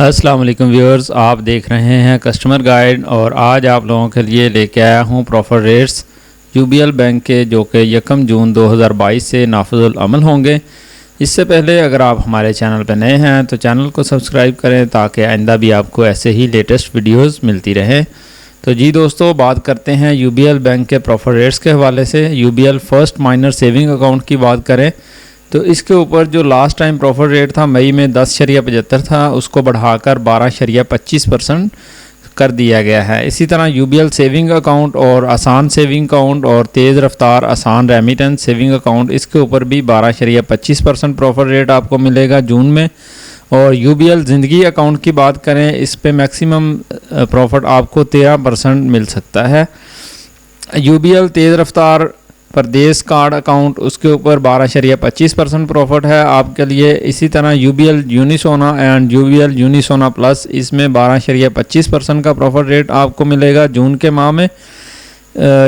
अस्सलाम वालेकुम व्यूअर्स, आप देख रहे हैं कस्टमर गाइड और आज आप लोगों के लिए लेके आया हूं प्रॉफिट रेट्स यूबीएल बैंक के, जो कि 1 जून 2022 से नाफिजुल अमल होंगे। इससे पहले अगर आप हमारे चैनल पर नए हैं तो चैनल को सब्सक्राइब करें ताकि आइंदा भी आपको ऐसे ही लेटेस्ट वीडियोस मिलती रहें। तो जी दोस्तों, बात करते हैं यूबीएल बैंक के प्रॉफिट रेट्स के हवाले से। UBL first minor saving account की बात करें तो इसके ऊपर जो लास्ट टाइम प्रॉफिट रेट था मई में 10.75 था, उसको बढ़ाकर 12.25% कर दिया गया है। इसी तरह यूबीएल सेविंग अकाउंट और आसान सेविंग अकाउंट और तेज़ रफ्तार आसान रेमिटेंस सेविंग अकाउंट, इसके ऊपर भी 12.25% प्रॉफिट रेट आपको मिलेगा जून में। और यूबीएल ज़िंदगी अकाउंट की बात करें, इस पे मैक्सिमम प्रॉफिट आपको 13% मिल सकता है। यूबीएल तेज़ रफ्तार प्रदेश कार्ड अकाउंट, उसके ऊपर 12.25% प्रॉफिट है आपके लिए। इसी तरह यूबीएल यूनिसोना एंड यूबीएल यूनिसोना प्लस, इसमें 12.25% का प्रॉफिट रेट आपको मिलेगा जून के माह में।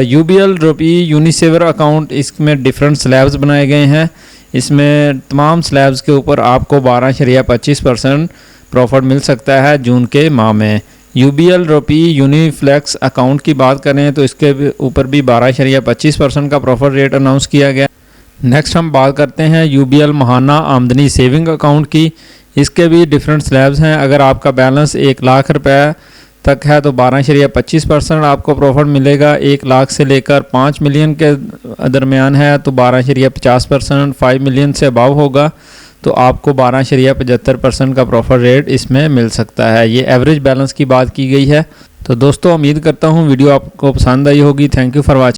यूबीएल रुपी यूनिसेवर अकाउंट, इसमें डिफरेंट स्लैब्स बनाए गए हैं। इसमें तमाम स्लैब्स के ऊपर आपको 12.25% प्रॉफिट मिल सकता है जून के माह में। यूबीएल रुपी यूनिफ्लेक्स अकाउंट की बात करें तो इसके ऊपर भी 12.25% का प्रॉफिट रेट अनाउंस किया गया। नेक्स्ट हम बात करते हैं यूबीएल महाना आमदनी सेविंग अकाउंट की। इसके भी डिफरेंट स्लैब्स हैं। अगर आपका बैलेंस 1 लाख रुपए तक है तो 12.25% आपको प्रॉफिट मिलेगा। 1 लाख से लेकर 5 मिलियन के दरमियान है तो 12.50%, 5 मिलियन से अबव होगा तो आपको 12.75% का प्रॉफिट रेट इसमें मिल सकता है। ये एवरेज बैलेंस की बात की गई है। तो दोस्तों, उम्मीद करता हूँ वीडियो आपको पसंद आई होगी। Thank you for watching.